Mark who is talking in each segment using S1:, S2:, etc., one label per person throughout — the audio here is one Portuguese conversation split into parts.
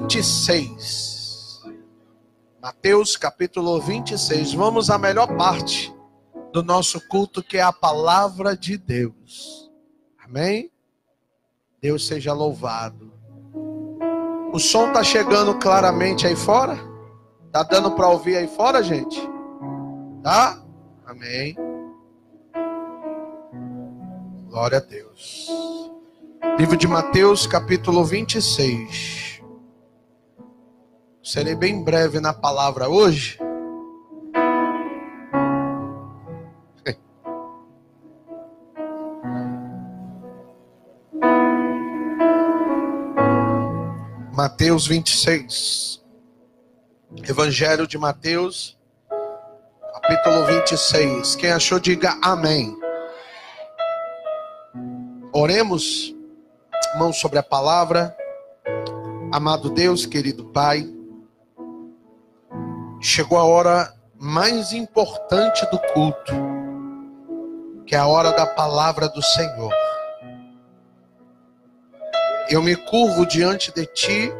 S1: 26. Mateus capítulo 26. Vamos à melhor parte do nosso culto, que é a palavra de Deus. Amém? Deus seja louvado. O som está chegando claramente aí fora? Tá dando para ouvir aí fora, gente? Tá? Amém. Glória a Deus. Livro de Mateus capítulo 26. Serei bem breve na palavra hoje. Mateus 26. Evangelho de Mateus, capítulo 26. Quem achou, diga amém. Oremos, mãos sobre a palavra. Amado Deus, querido Pai, chegou a hora mais importante do culto, que é a hora da palavra do Senhor. Eu me curvo diante de Ti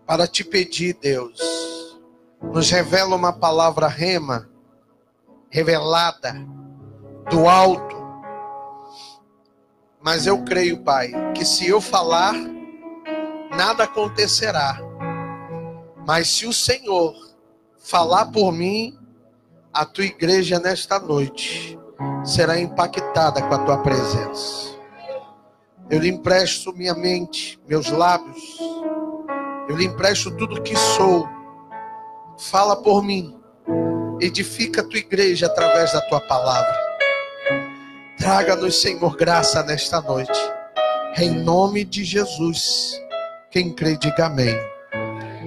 S1: para Te pedir, Deus, nos revela uma palavra rema, revelada do alto. Mas eu creio, Pai, que se eu falar, nada acontecerá. Mas se o Senhor falar por mim, a Tua igreja nesta noite será impactada com a Tua presença. Eu lhe empresto minha mente, meus lábios. Eu lhe empresto tudo que sou. Fala por mim. Edifica a Tua igreja através da Tua palavra. Traga-nos, Senhor, graça nesta noite. Em nome de Jesus. Quem crê, diga amém.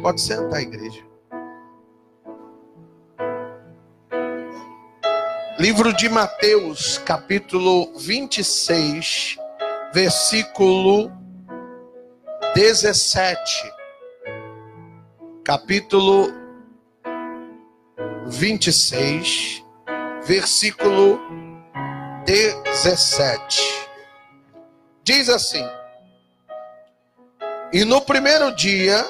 S1: Pode sentar, igreja. Livro de Mateus, capítulo 26, versículo 17. Capítulo 26, versículo 17. Diz assim: e no primeiro dia,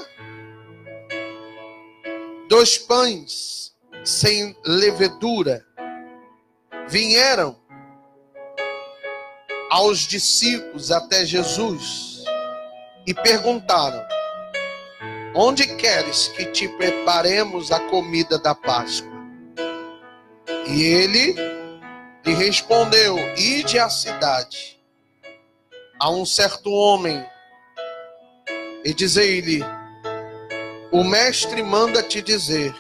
S1: 2 pães sem levedura vieram aos discípulos até Jesus e perguntaram: onde queres que te preparemos a comida da Páscoa? E ele lhe respondeu: ide à cidade a um certo homem e dizei-lhe: o mestre manda te dizer,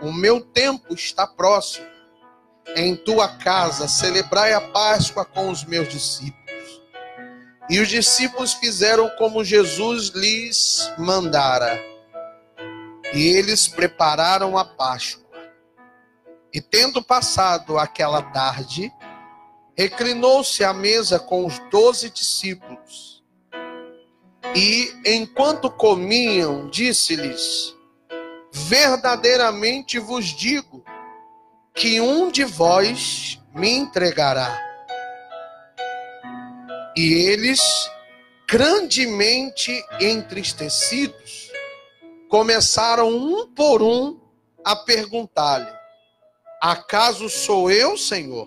S1: o meu tempo está próximo. Em tua casa celebrai a Páscoa com os meus discípulos. E os discípulos fizeram como Jesus lhes mandara. E eles prepararam a Páscoa. E tendo passado aquela tarde, reclinou-se à mesa com os 12 discípulos. E enquanto comiam, disse-lhes: verdadeiramente vos digo que um de vós me entregará. E eles, grandemente entristecidos, começaram um por um a perguntar-lhe: acaso sou eu, Senhor?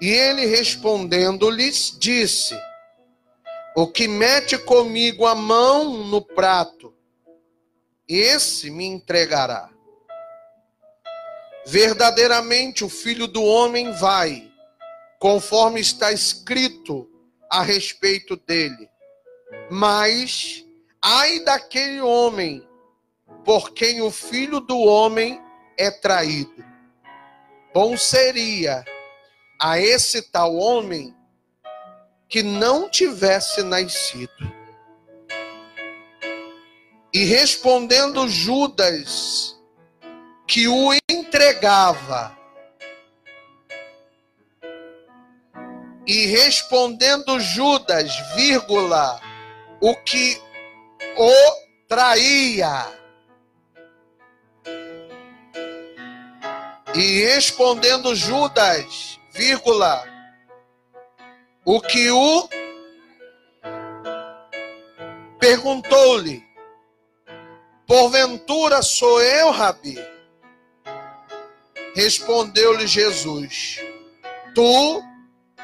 S1: E ele, respondendo-lhes, disse: o que mete comigo a mão no prato, esse me entregará. Verdadeiramente o Filho do Homem vai, conforme está escrito a respeito dele. Mas ai daquele homem por quem o Filho do Homem é traído. Bom seria a esse tal homem que não tivesse nascido. E respondendo Judas, que o entregava, e respondendo Judas, vírgula, o que o traía, e respondendo Judas, vírgula, o que o Perguntou-lhe: porventura sou eu, Rabi? Respondeu-lhe Jesus: tu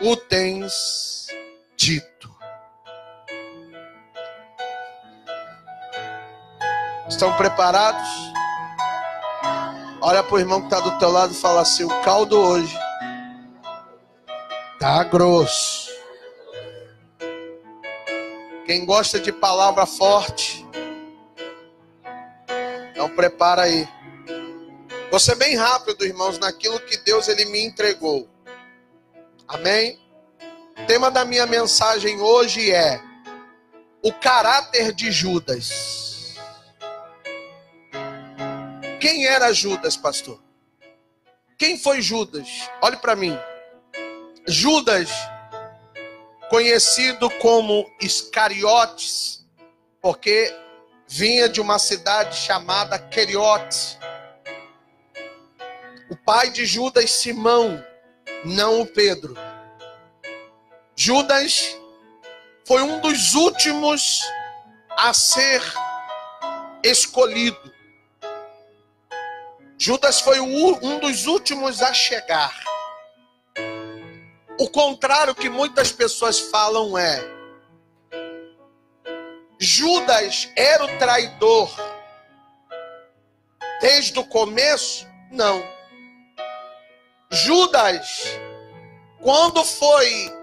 S1: o tens dito. Estão preparados? Olha para o irmão que está do teu lado e fala assim: o caldo hoje tá grosso. Quem gosta de palavra forte, então prepara aí. Vou ser bem rápido, irmãos, naquilo que Deus ele me entregou. Amém? O tema da minha mensagem hoje é o caráter de Judas. Quem era Judas, pastor? Quem foi Judas? Olhe para mim. Judas, conhecido como Iscariotes, porque vinha de uma cidade chamada Queriote. O pai de Judas, Simão, não o Pedro. Judas foi um dos últimos a ser escolhido. Judas foi um dos últimos a chegar. O contrário que muitas pessoas falam é: Judas era o traidor desde o começo? Não. Judas, quando foi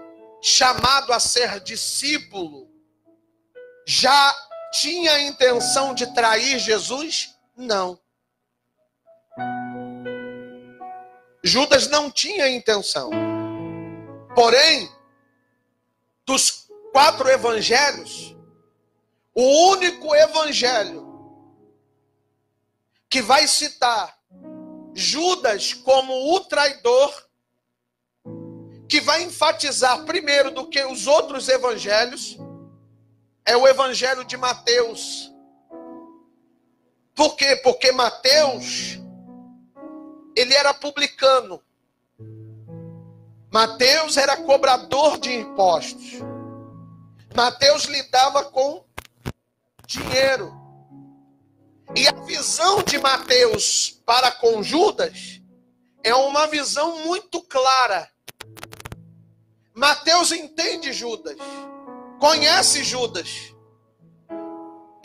S1: chamado a ser discípulo, já tinha a intenção de trair Jesus? Não. Judas não tinha intenção. Porém, dos 4 evangelhos, o único evangelho que vai citar Judas como o traidor, que vai enfatizar primeiro do que os outros evangelhos, é o evangelho de Mateus. Por quê? Porque Mateus, ele era publicano. Mateus era cobrador de impostos. Mateus lidava com dinheiro. E a visão de Mateus para com Judas é uma visão muito clara. Mateus entende Judas, conhece Judas.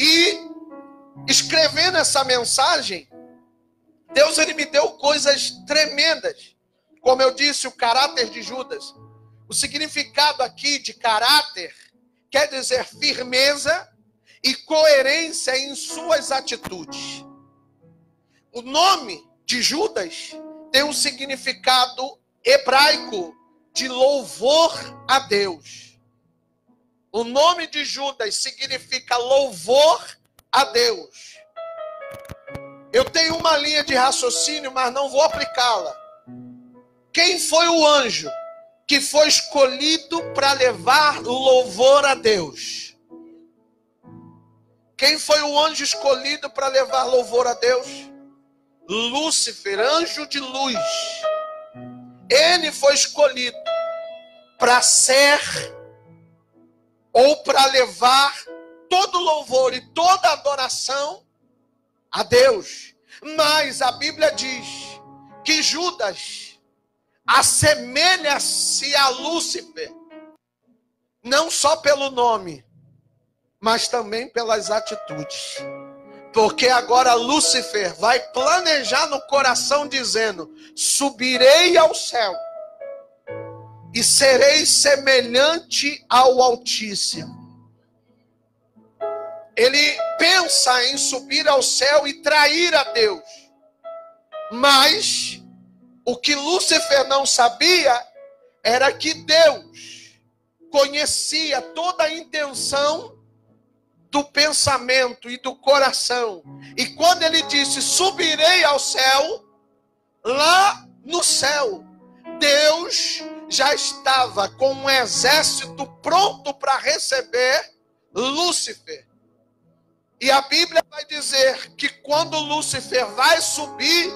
S1: E escrevendo essa mensagem, Deus ele me deu coisas tremendas. Como eu disse, o caráter de Judas. O significado aqui de caráter quer dizer firmeza e coerência em suas atitudes. O nome de Judas tem um significado hebraico de louvor a Deus. O nome de Judas significa louvor a Deus. Eu tenho uma linha de raciocínio, mas não vou aplicá-la. Quem foi o anjo que foi escolhido para levar louvor a Deus? Quem foi o anjo escolhido para levar louvor a Deus? Lúcifer, anjo de luz. Ele foi escolhido para ser ou para levar todo louvor e toda adoração a Deus. Mas a Bíblia diz que Judas assemelha-se a Lúcifer, não só pelo nome, mas também pelas atitudes. Porque agora Lúcifer vai planejar no coração dizendo: subirei ao céu e serei semelhante ao Altíssimo. Ele pensa em subir ao céu e trair a Deus. Mas o que Lúcifer não sabia era que Deus conhecia toda a intenção do pensamento e do coração. E quando ele disse: subirei ao céu, lá no céu, Deus já estava com um exército pronto para receber Lúcifer. E a Bíblia vai dizer que quando Lúcifer vai subir,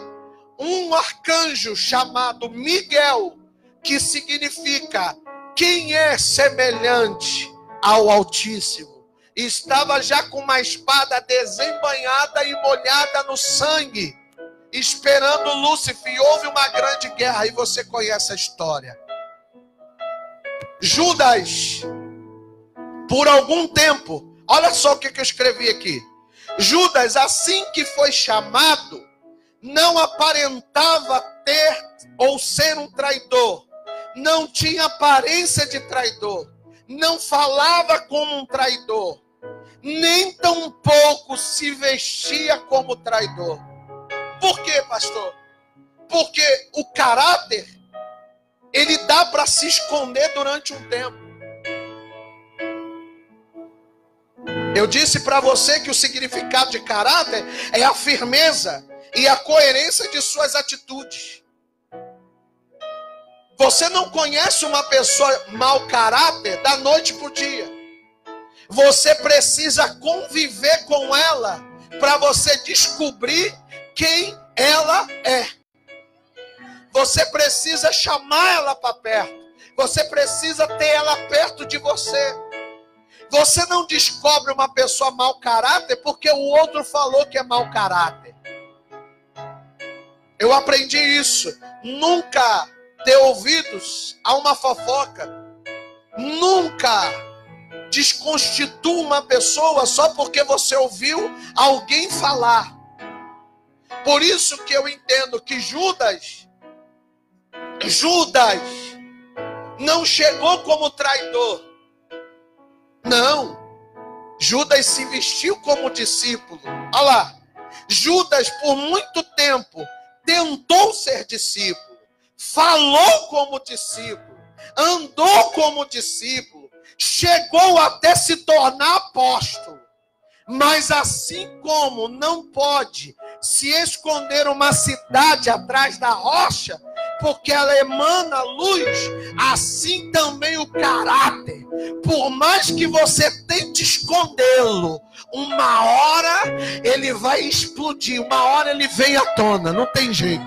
S1: um arcanjo chamado Miguel, que significa quem é semelhante ao Altíssimo, estava já com uma espada desembainhada e molhada no sangue, esperando Lúcifer, e houve uma grande guerra, e você conhece a história. Judas, por algum tempo, olha só o que eu escrevi aqui. Judas, assim que foi chamado, não aparentava ter ou ser um traidor, não tinha aparência de traidor, não falava como um traidor, nem tampouco se vestia como traidor. Por quê, pastor? Porque o caráter, ele dá para se esconder durante um tempo. Eu disse para você que o significado de caráter é a firmeza e a coerência de suas atitudes. Você não conhece uma pessoa mau caráter da noite para o dia. Você precisa conviver com ela para você descobrir quem ela é. Você precisa chamar ela para perto. Você precisa ter ela perto de você. Você não descobre uma pessoa mau caráter porque o outro falou que é mau caráter. Eu aprendi isso. Nunca dê ouvidos a uma fofoca. Nunca desconstitua uma pessoa só porque você ouviu alguém falar. Por isso que eu entendo que Judas não chegou como traidor. Não. Judas se vestiu como discípulo. Olha lá. Judas, por muito tempo, tentou ser discípulo. Falou como discípulo. Andou como discípulo. Chegou até se tornar apóstolo. Mas assim como não pode se esconder uma cidade atrás da rocha, porque ela emana luz, assim também o caráter. Por mais que você tente escondê-lo, uma hora ele vai explodir, uma hora ele vem à tona, não tem jeito.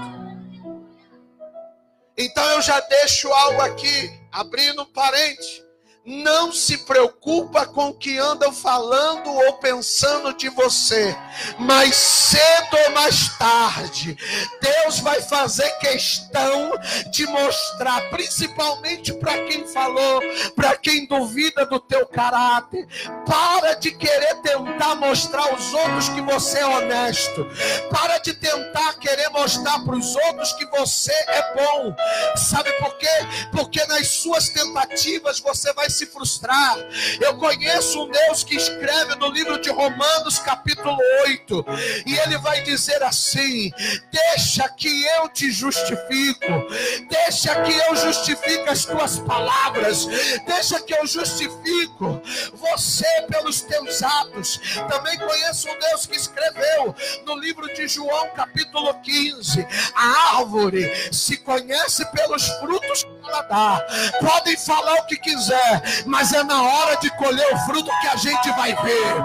S1: Então eu já deixo algo aqui, abrindo um parênteses. Não se preocupa com o que andam falando ou pensando de você. Mas cedo ou mais tarde, Deus vai fazer questão de mostrar, principalmente para quem falou, para quem duvida do teu caráter. Para de querer tentar mostrar aos outros que você é honesto. Para de tentar querer mostrar para os outros que você é bom. Sabe por quê? Porque nas suas tentativas você vai se frustrar. Eu conheço um Deus que escreve no livro de Romanos capítulo 8, e ele vai dizer assim: deixa que eu te justifico, deixa que eu justifique as tuas palavras, deixa que eu justifico você pelos teus atos. Também conheço um Deus que escreveu no livro de João capítulo 15: a árvore se conhece pelos frutos que ela dá. Podem falar o que quiser, mas é na hora de colher o fruto que a gente vai ver.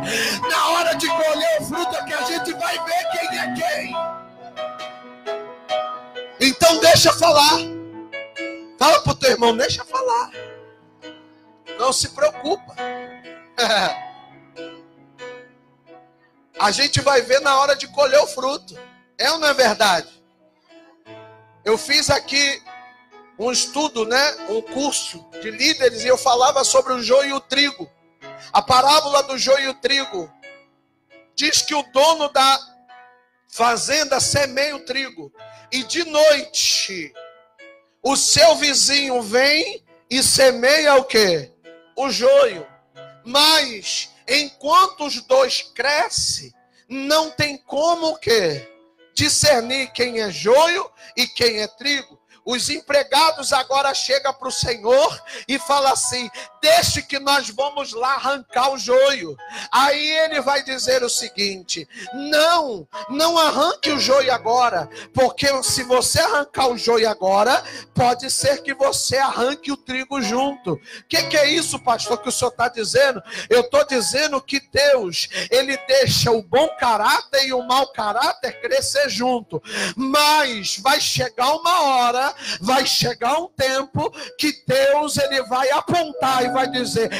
S1: Na hora de colher o fruto é que a gente vai ver quem é quem. Então deixa falar. Fala pro teu irmão, deixa falar. Não se preocupa. A gente vai ver na hora de colher o fruto. É ou não é verdade? Eu fiz aqui um estudo, um curso de líderes, e eu falava sobre o joio e o trigo. A parábola do joio e o trigo diz que o dono da fazenda semeia o trigo, e de noite o seu vizinho vem e semeia o quê? O joio. Mas enquanto os dois crescem, não tem como o quê? Discernir quem é joio e quem é trigo. Os empregados agora chegam para o Senhor e falam assim: deixe que nós vamos lá arrancar o joio. Aí ele vai dizer o seguinte: não arranque o joio agora, porque se você arrancar o joio agora, pode ser que você arranque o trigo junto. O que é isso, pastor, que o senhor está dizendo? Eu estou dizendo que Deus, ele deixa o bom caráter e o mau caráter crescer junto, mas vai chegar uma hora dia vai chegar um tempo que Deus ele vai apontar e vai dizer: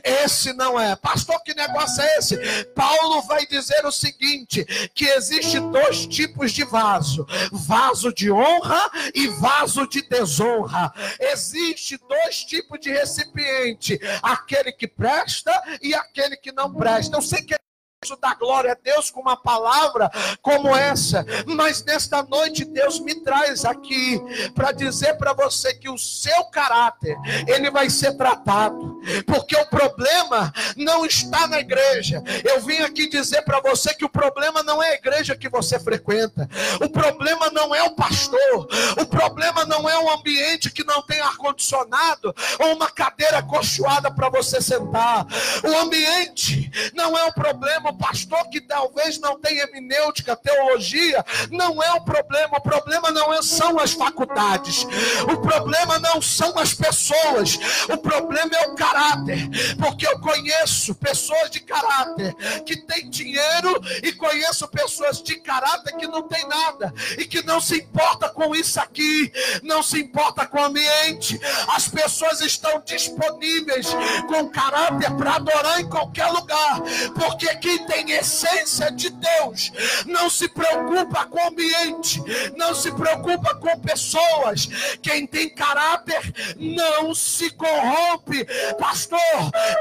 S1: esse não é. Pastor, que negócio é esse? Paulo vai dizer o seguinte, que existe dois tipos de vaso: vaso de honra e vaso de desonra. Existe dois tipos de recipiente: aquele que presta e aquele que não presta. Eu sei que isso dá glória a Deus com uma palavra como essa, mas nesta noite Deus me traz aqui para dizer para você que o seu caráter ele vai ser tratado, porque o problema não está na igreja. Eu vim aqui dizer para você que o problema não é a igreja que você frequenta, o problema não é o pastor, o problema não é um ambiente que não tem ar-condicionado ou uma cadeira acolchoada para você sentar. O ambiente não é o problema. O pastor que talvez não tenha hermenêutica, teologia, não é o problema não são as faculdades, o problema não são as pessoas, o problema é o caráter, porque eu conheço pessoas de caráter que têm dinheiro e conheço pessoas de caráter que não tem nada e que não se importa com isso aqui, não se importa com o ambiente. As pessoas estão disponíveis com caráter para adorar em qualquer lugar, porque quem tem essência de Deus não se preocupa com o ambiente, não se preocupa com pessoas. Quem tem caráter não se corrompe. Pastor,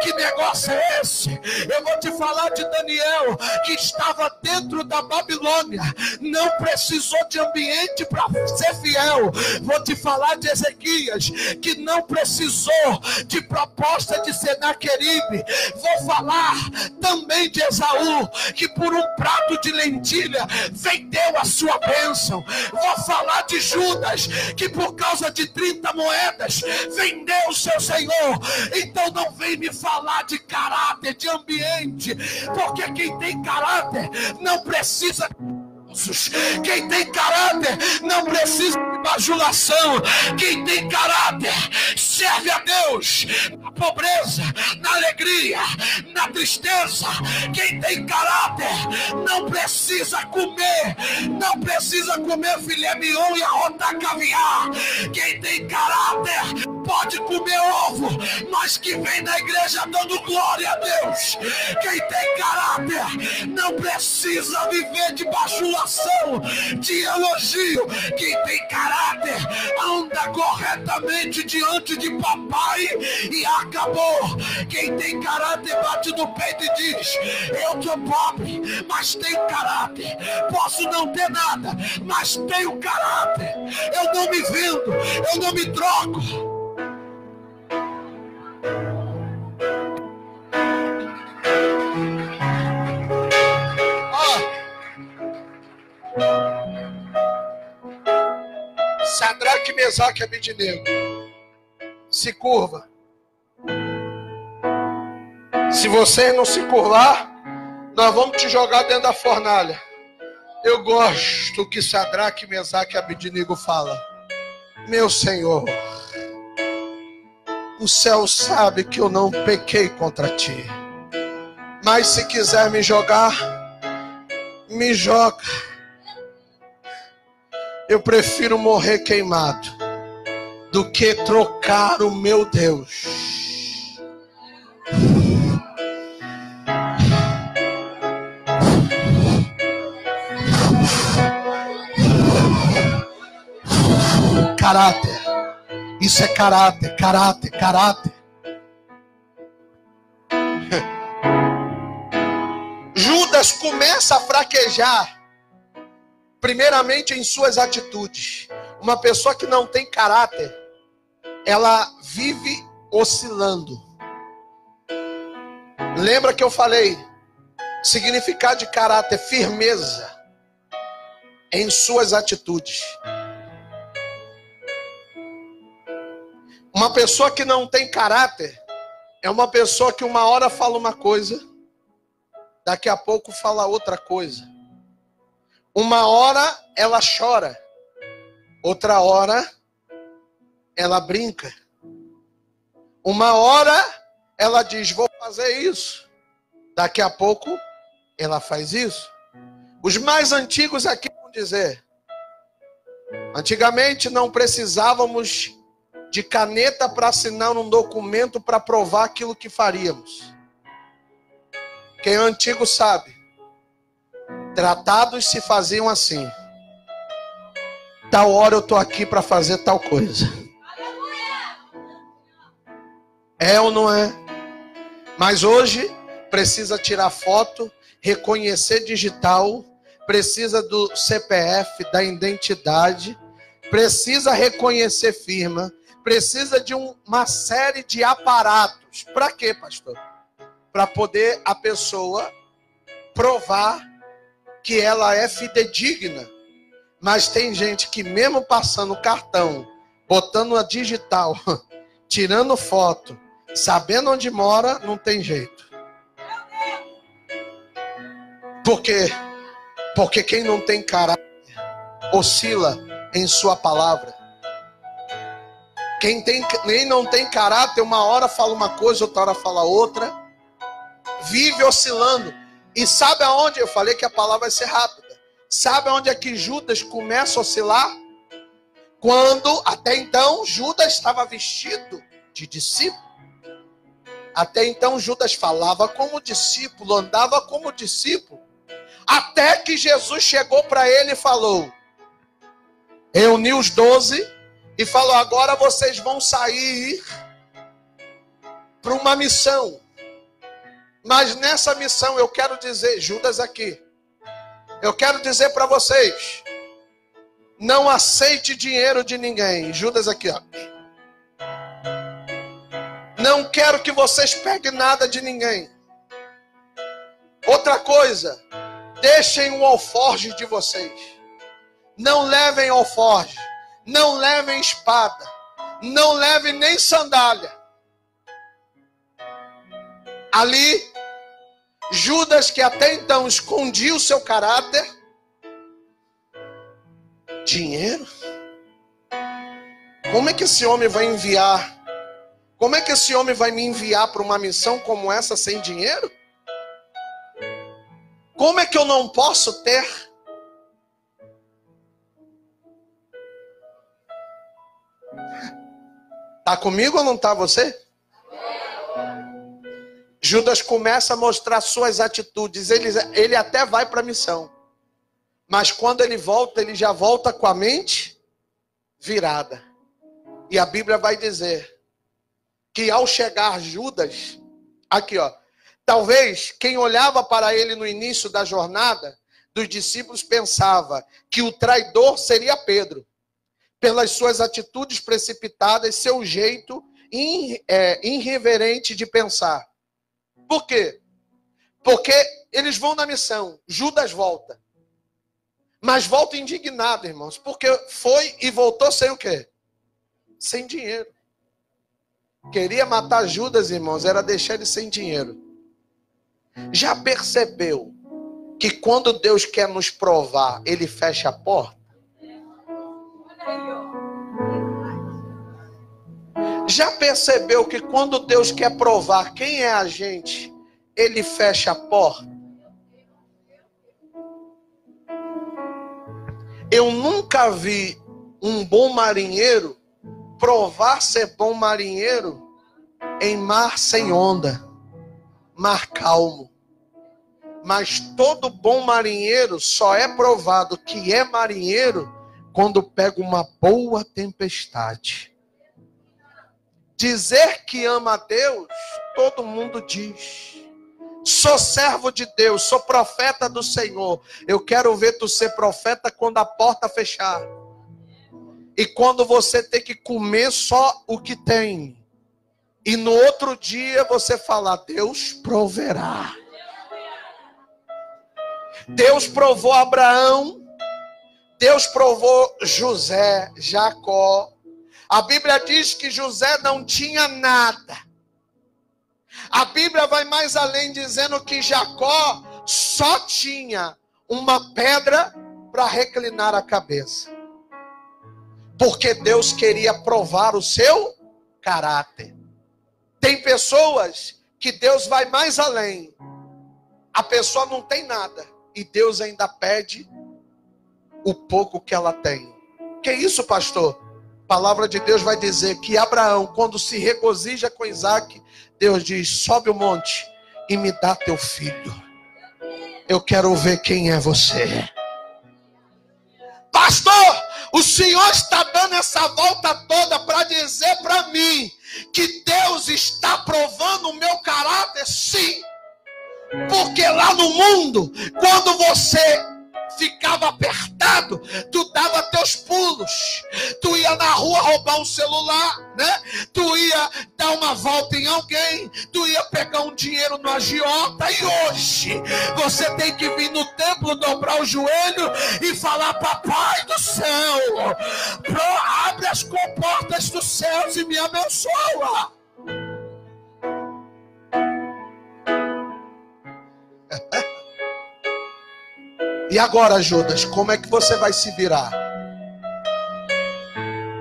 S1: que negócio é esse? Eu vou te falar de Daniel, que estava dentro da Babilônia, não precisou de ambiente para ser fiel. Vou te falar de Ezequias, que não precisou de proposta de Senaqueribe. Vou falar também de Esaú, que por um prato de lentilha vendeu a sua bênção. Vou falar de Judas, que por causa de 30 moedas vendeu o seu Senhor. Então não vem me falar de caráter, de ambiente, porque quem tem caráter não precisa. Quem tem caráter não precisa de bajulação. Quem tem caráter serve a Deus na pobreza, na alegria, na tristeza. Quem tem caráter não precisa comer filé mignon e arrotar caviar. Quem tem caráter pode comer ovo, mas que vem na igreja dando glória a Deus. Quem tem caráter não precisa viver de bajulação, de elogio. Quem tem caráter anda corretamente diante de papai e acabou. Quem tem caráter bate no peito e diz: eu sou pobre, mas tenho caráter. Posso não ter nada, mas tenho caráter. Eu não me vendo, eu não me troco. Sadraque, Mesaque e Abednego, se curva. Se você não se curvar, nós vamos te jogar dentro da fornalha. Eu gosto que Sadraque, Mesaque e Abednego fala: meu Senhor, o céu sabe que eu não pequei contra ti, mas se quiser me jogar, me joga. Eu prefiro morrer queimado do que trocar o meu Deus. Caráter. Isso é caráter, caráter, caráter. Judas começa a fraquejar, primeiramente em suas atitudes. Uma pessoa que não tem caráter, ela vive oscilando. Lembra que eu falei? Significado de caráter: firmeza em suas atitudes. Uma pessoa que não tem caráter é uma pessoa que uma hora fala uma coisa, daqui a pouco fala outra coisa. Uma hora ela chora, outra hora ela brinca. Uma hora ela diz: vou fazer isso. Daqui a pouco ela faz isso. Os mais antigos aqui vão dizer: Antigamente não precisávamos de caneta para assinar um documento para provar aquilo que faríamos. Quem é antigo sabe. Tratados se faziam assim. Tal hora eu estou aqui para fazer tal coisa. É ou não é? Mas hoje precisa tirar foto, reconhecer digital, precisa do CPF, da identidade, precisa reconhecer firma, precisa de uma série de aparatos. Para quê, pastor? Para poder a pessoa provar que ela é fidedigna. Mas tem gente que mesmo passando o cartão, botando a digital, tirando foto, sabendo onde mora, não tem jeito. Por quê? Porque quem não tem caráter oscila em sua palavra. Quem nem não tem caráter, uma hora fala uma coisa, outra hora fala outra. Vive oscilando. E sabe aonde? Eu falei que a palavra vai ser rápida. Sabe aonde é que Judas começa a oscilar? Quando, até então, Judas estava vestido de discípulo. Até então, Judas falava como discípulo, andava como discípulo. Até que Jesus chegou para ele e falou, reuniu os 12 e falou, agora vocês vão sair para uma missão. Mas nessa missão eu quero dizer, Judas aqui, eu quero dizer para vocês, não aceite dinheiro de ninguém. Judas aqui, ó. Não quero que vocês peguem nada de ninguém. Outra coisa, deixem o alforje de vocês. Não levem alforje, não levem espada, não levem nem sandália. Ali, Judas, que até então escondia o seu caráter, dinheiro? Como é que esse homem vai enviar? Como é que esse homem vai me enviar para uma missão como essa sem dinheiro? Como é que eu não posso ter? Tá comigo ou não tá você? Judas começa a mostrar suas atitudes. Ele até vai para a missão. Mas quando ele volta, ele já volta com a mente virada. E a Bíblia vai dizer que ao chegar Judas, aqui ó, talvez quem olhava para ele no início da jornada dos discípulos pensava que o traidor seria Pedro. Pelas suas atitudes precipitadas, seu jeito irreverente de pensar. Por quê? Porque eles vão na missão. Judas volta. Mas volta indignado, irmãos. Porque foi e voltou sem o quê? Sem dinheiro. Queria matar Judas, irmãos, era deixar ele sem dinheiro. Já percebeu que quando Deus quer nos provar, ele fecha a porta? Já percebeu que quando Deus quer provar quem é a gente, ele fecha a porta? Eu nunca vi um bom marinheiro provar ser bom marinheiro em mar sem onda, mar calmo. Mas todo bom marinheiro só é provado que é marinheiro quando pega uma boa tempestade. Dizer que ama a Deus, todo mundo diz. Sou servo de Deus, sou profeta do Senhor. Eu quero ver tu ser profeta quando a porta fechar. E quando você tem que comer só o que tem. E no outro dia você falar, Deus proverá. Deus provou Abraão. Deus provou José, Jacó. A Bíblia diz que José não tinha nada. A Bíblia vai mais além dizendo que Jacó só tinha uma pedra para reclinar a cabeça. Porque Deus queria provar o seu caráter. Tem pessoas que Deus vai mais além. A pessoa não tem nada. E Deus ainda pede o pouco que ela tem. Que isso, pastor? A palavra de Deus vai dizer que Abraão, quando se regozija com Isaac, Deus diz: sobe o monte e me dá teu filho. Eu quero ver quem é você. Pastor, o Senhor está dando essa volta toda para dizer para mim que Deus está provando o meu caráter? Sim. Porque lá no mundo, quando você ficava apertado, tu dava teus pulos, tu ia na rua roubar um celular, né? Tu ia dar uma volta em alguém, tu ia pegar um dinheiro no agiota. E hoje você tem que vir no templo, dobrar o joelho e falar: papai do céu, abre as comportas dos céus e me abençoa. E agora, Judas, como é que você vai se virar?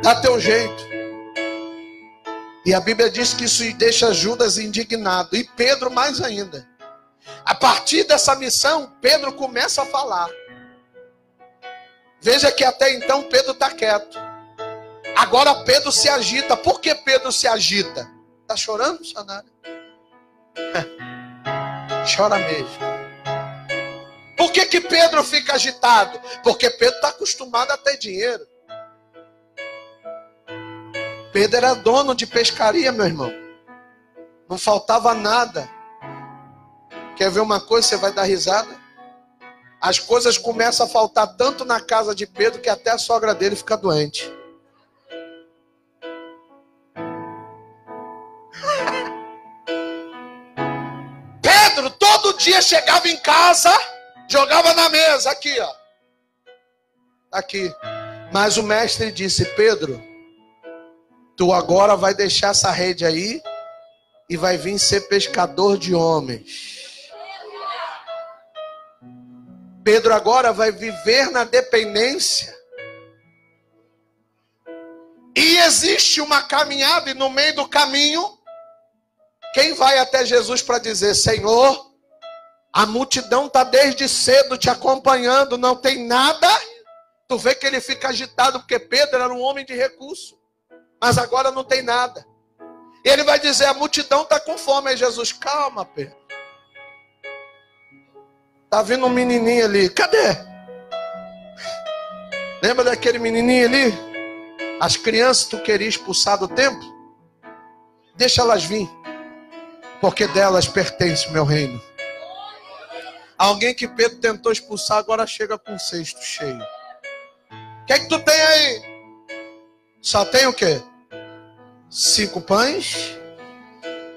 S1: Dá teu jeito. E a Bíblia diz que isso deixa Judas indignado. E Pedro mais ainda. A partir dessa missão, Pedro começa a falar. Veja que até então Pedro está quieto. Agora Pedro se agita. Por que Pedro se agita? Está chorando, Sanara? Chora mesmo. Por que Pedro fica agitado? Porque Pedro está acostumado a ter dinheiro. Pedro era dono de pescaria, meu irmão. Não faltava nada. Quer ver uma coisa? Você vai dar risada. As coisas começam a faltar tanto na casa de Pedro que até a sogra dele fica doente. Pedro todo dia chegava em casa, jogava na mesa, aqui, ó. Aqui. Mas o mestre disse: Pedro, tu agora vai deixar essa rede aí e vai vir ser pescador de homens. Pedro agora vai viver na dependência. E existe uma caminhada, e no meio do caminho, quem vai até Jesus para dizer: Senhor, a multidão está desde cedo te acompanhando, não tem nada. Tu vê que ele fica agitado, porque Pedro era um homem de recurso. Mas agora não tem nada. E ele vai dizer: a multidão está com fome. Aí Jesus: calma, Pedro. Está vindo um menininho ali. Cadê? Lembra daquele menininho ali? As crianças tu queria expulsar do templo? Deixa elas vir. Porque delas pertence o meu reino. Alguém que Pedro tentou expulsar agora chega com o cesto cheio. O que é que tu tem aí? Só tem o quê? 5 pães.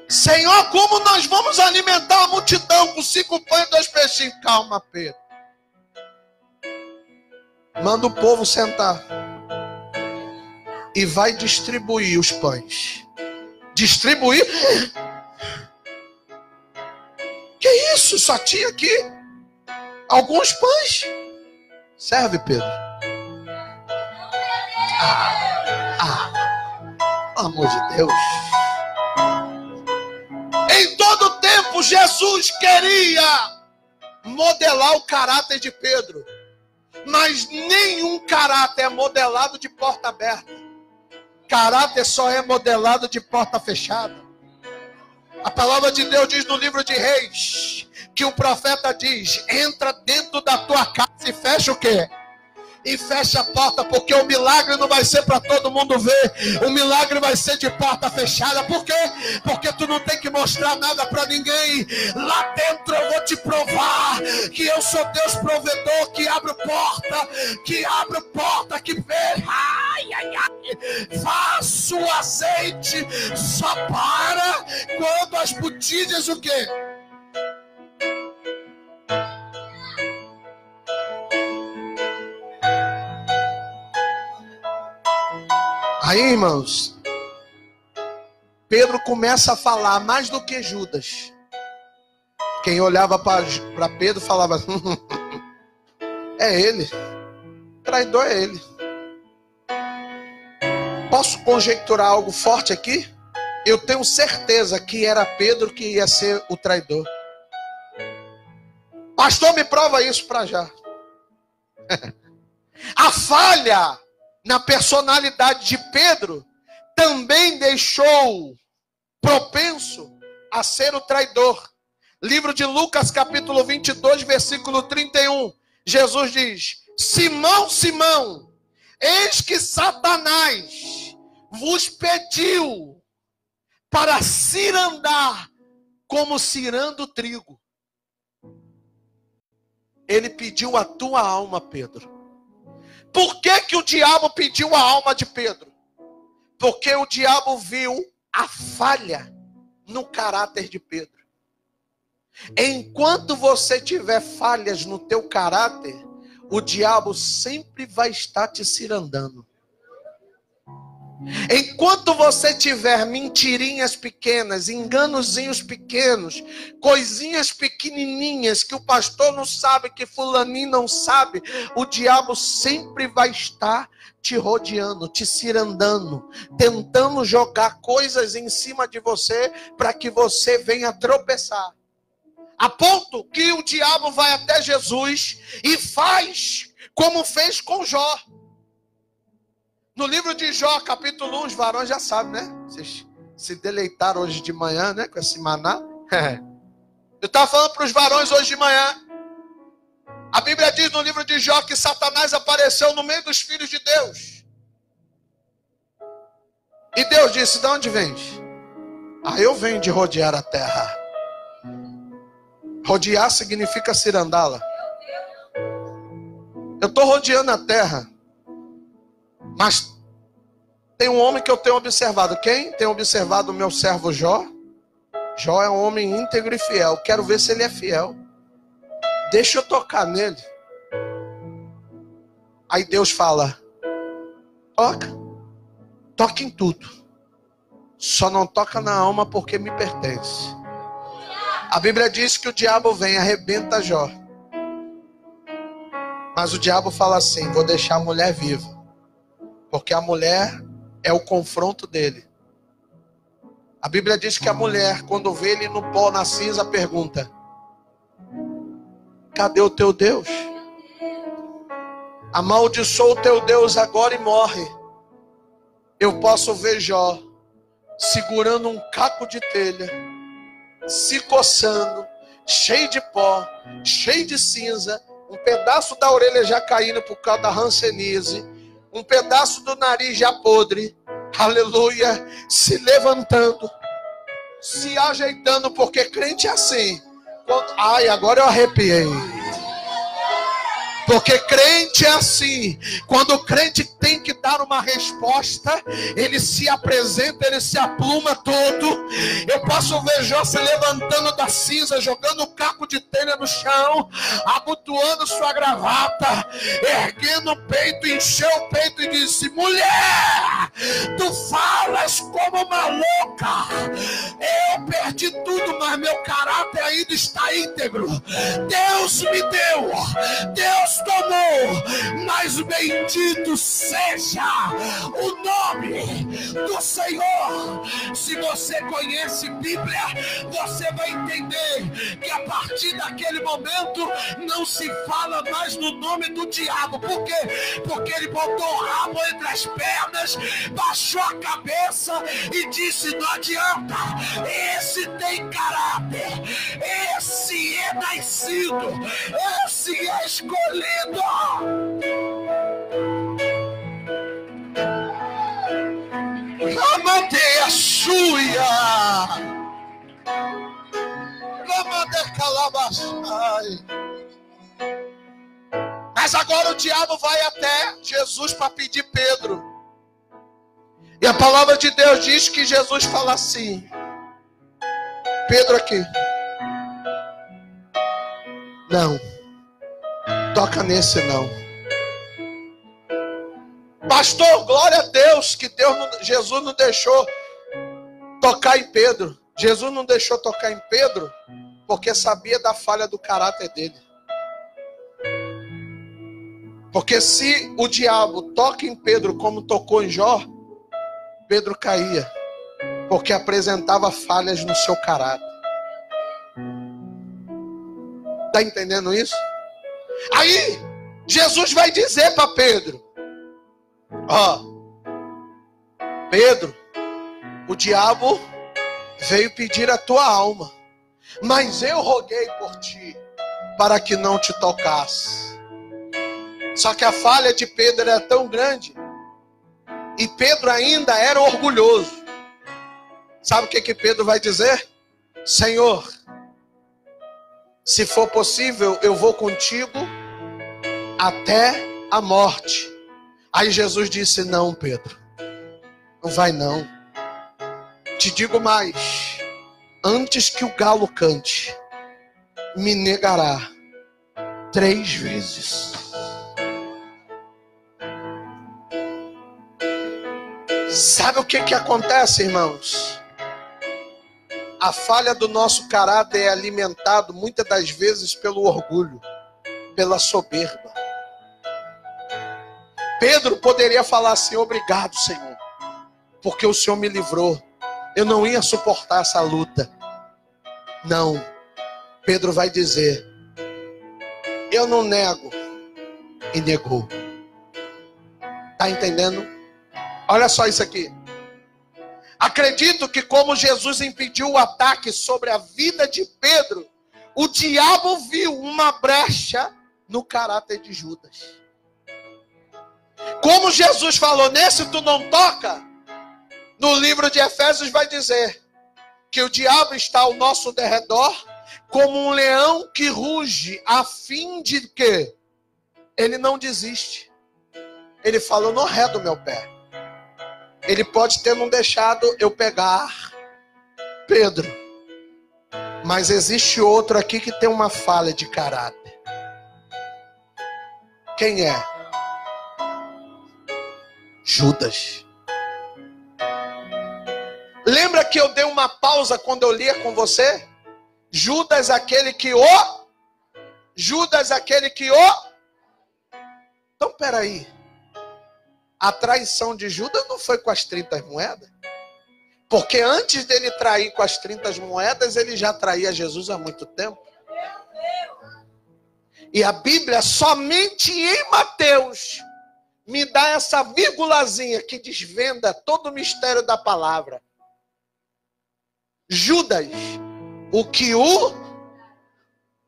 S1: Senhor, como nós vamos alimentar a multidão com 5 pães e 2 peixinhos? Calma, Pedro. Manda o povo sentar. E vai distribuir os pães. Distribuir? Que isso? Só tinha aqui alguns pães. Serve, Pedro. Pelo amor de Deus. Em todo tempo Jesus queria modelar o caráter de Pedro. Mas nenhum caráter é modelado de porta aberta. Caráter só é modelado de porta fechada. A palavra de Deus diz no livro de Reis que o profeta diz: entra dentro da tua casa e fecha o quê? E fecha a porta, porque o milagre não vai ser para todo mundo ver. O milagre vai ser de porta fechada. Por quê? Porque tu não tem que mostrar nada para ninguém. Lá dentro eu vou te provar que eu sou Deus provedor, que abre porta, que vê. Faço o azeite só para quando as botijas o quê? Aí, irmãos, Pedro começa a falar mais do que Judas. Quem olhava para Pedro falava: é ele, traidor é ele. Posso conjecturar algo forte aqui? Eu tenho certeza que era Pedro que ia ser o traidor. Pastor, me prova isso para já. A falha na personalidade de Pedro, também deixou propenso a ser o traidor. Livro de Lucas, capítulo 22, versículo 31. Jesus diz: Simão, Simão, eis que Satanás vos pediu para cirandar como ciranda o trigo. Ele pediu a tua alma, Pedro. Por que que o diabo pediu a alma de Pedro? Porque o diabo viu a falha no caráter de Pedro. Enquanto você tiver falhas no teu caráter, o diabo sempre vai estar te cirandando. Enquanto você tiver mentirinhas pequenas, enganozinhos pequenos, coisinhas pequenininhas que o pastor não sabe, que fulaninho não sabe, o diabo sempre vai estar te rodeando, te cirandando, tentando jogar coisas em cima de você para que você venha tropeçar. A ponto que o diabo vai até Jesus e faz como fez com Jó. No livro de Jó, capítulo 1, os varões já sabem, né? Vocês se deleitaram hoje de manhã, né? Com esse maná. Eu estava falando para os varões hoje de manhã. A Bíblia diz no livro de Jó que Satanás apareceu no meio dos filhos de Deus. E Deus disse: de onde vens? Eu venho de rodear a terra. Rodear significa cirandá-la. Eu estou rodeando a terra. Mas tem um homem que eu tenho observado. Quem tem observado o meu servo Jó? Jó é um homem íntegro e fiel. Quero ver se ele é fiel. Deixa eu tocar nele. Aí Deus fala: toca em tudo. Só não toca na alma porque me pertence. A Bíblia diz que o diabo vem e arrebenta Jó. Mas o diabo fala assim: vou deixar a mulher viva. Porque a mulher é o confronto dele. A Bíblia diz que a mulher, quando vê ele no pó, na cinza, pergunta: cadê o teu Deus? Amaldiçoa o teu Deus agora e morre. Eu posso ver Jó segurando um caco de telha, se coçando, cheio de pó, cheio de cinza, um pedaço da orelha já caindo por causa da hanseníase, um pedaço do nariz já podre, aleluia, se levantando, se ajeitando, porque crente é assim. Ai, agora eu arrepiei. Porque crente é assim. Quando o crente tem que dar uma resposta, ele se apresenta, ele se apluma todo. Eu posso ver Jó se levantando da cinza, jogando um caco de telha no chão, abotoando sua gravata, erguendo o peito, encheu o peito e disse: mulher, tu falas como uma louca. Eu perdi tudo, mas meu caráter ainda está íntegro. Deus me deu, Deus tomou, mas bendito seja o nome do Senhor. Se você conhece Bíblia, você vai entender que a partir daquele momento não se fala mais no nome do diabo. Por quê? Porque ele botou o rabo entre as pernas, baixou a cabeça e disse: não adianta, esse tem caráter, esse é nascido, esse é escolhido. Amadeia suia, amadeia calabasai. Mas agora o diabo vai até Jesus para pedir Pedro. E a palavra de Deus diz que Jesus fala assim: Pedro aqui, não, toca nesse não. Pastor, glória a Deus que Jesus não deixou tocar em Pedro. Jesus não deixou tocar em Pedro porque sabia da falha do caráter dele. Porque se o diabo toca em Pedro como tocou em Jó, Pedro caía, porque apresentava falhas no seu caráter. Está entendendo isso? Aí Jesus vai dizer para Pedro: Pedro, o diabo veio pedir a tua alma, mas eu roguei por ti, para que não te tocasse. Só que a falha de Pedro era tão grande, e Pedro ainda era orgulhoso. Sabe o que Pedro vai dizer? Senhor, se for possível, eu vou contigo até a morte. Aí Jesus disse, não, Pedro, não vai não. Te digo mais, antes que o galo cante, me negará 3 vezes. Sabe o que acontece, irmãos? A falha do nosso caráter é alimentado muitas das vezes pelo orgulho, pela soberba. Pedro poderia falar assim, obrigado, Senhor, porque o Senhor me livrou. Eu não ia suportar essa luta. Não. Pedro vai dizer, eu não nego. E negou. Está entendendo? Olha só isso aqui. Acredito que como Jesus impediu o ataque sobre a vida de Pedro, o diabo viu uma brecha no caráter de Judas. Como Jesus falou, nesse tu não toca, no livro de Efésios vai dizer que o diabo está ao nosso derredor como um leão que ruge, a fim de que ele não desiste. Ele fala, eu não arredo meu pé. Ele pode ter não deixado eu pegar Pedro, mas existe outro aqui que tem uma falha de caráter. Quem é? Judas. Lembra que eu dei uma pausa quando eu lia com você? Judas aquele que o... Judas aquele que o... Então peraí. A traição de Judas não foi com as 30 moedas? Porque antes dele trair com as 30 moedas, ele já traía Jesus há muito tempo. E a Bíblia, somente em Mateus, me dá essa vírgulazinha que desvenda todo o mistério da palavra. Judas, o que o...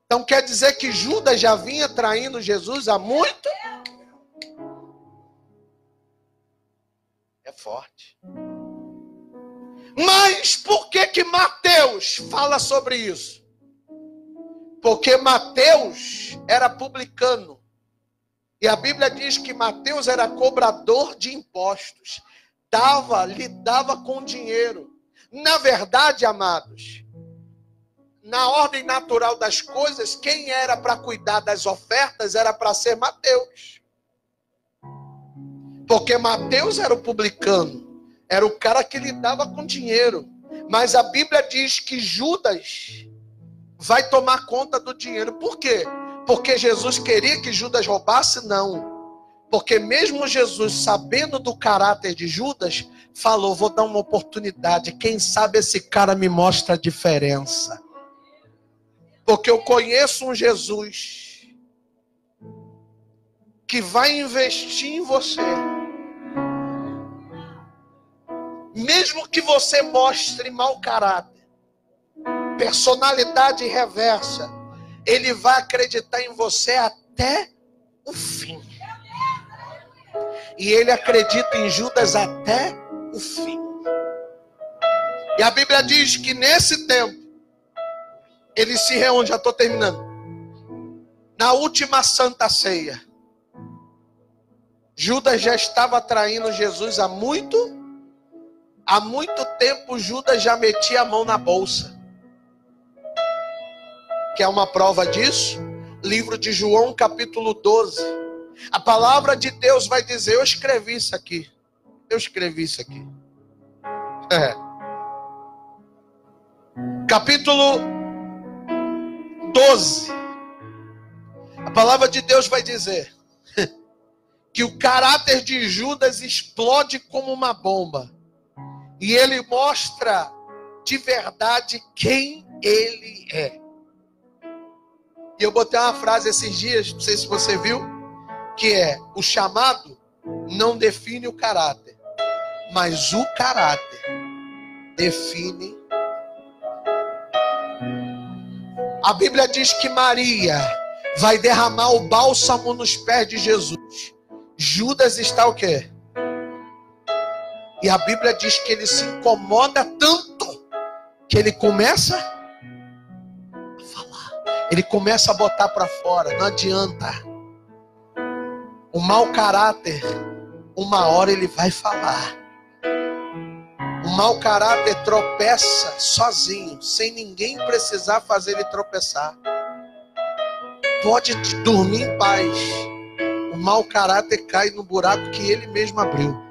S1: Então quer dizer que Judas já vinha traindo Jesus há muito? É forte. Mas por que Mateus fala sobre isso? Porque Mateus era publicano. E a Bíblia diz que Mateus era cobrador de impostos. Lidava com dinheiro. Na verdade, amados, na ordem natural das coisas, quem era para cuidar das ofertas era para ser Mateus. Porque Mateus era o publicano, era o cara que lidava com dinheiro. Mas a Bíblia diz que Judas vai tomar conta do dinheiro. Por quê? Porque Jesus queria que Judas roubasse? Não. Porque mesmo Jesus, sabendo do caráter de Judas, falou, vou dar uma oportunidade. Quem sabe esse cara me mostra a diferença. Porque eu conheço um Jesus que vai investir em você. Mesmo que você mostre mau caráter, personalidade reversa, ele vai acreditar em você até o fim. E ele acredita em Judas até o fim. E a Bíblia diz que nesse tempo, ele se reúne, já estou terminando, na última Santa Ceia. Judas já estava traindo Jesus há muito tempo. Judas já metia a mão na bolsa. Quer uma prova disso? Livro de João, capítulo 12. A palavra de Deus vai dizer, eu escrevi isso aqui. Capítulo 12. A palavra de Deus vai dizer que o caráter de Judas explode como uma bomba. E ele mostra de verdade quem ele é. E eu botei uma frase esses dias, não sei se você viu, que é, o chamado não define o caráter, mas o caráter define. A Bíblia diz que Maria vai derramar o bálsamo nos pés de Jesus. Judas está o quê? E a Bíblia diz que ele se incomoda tanto que ele começa a falar. Ele começa a botar para fora. Não adianta. O mau caráter, uma hora ele vai falar. O mau caráter tropeça sozinho, sem ninguém precisar fazer ele tropeçar. Pode dormir em paz. O mau caráter cai no buraco que ele mesmo abriu.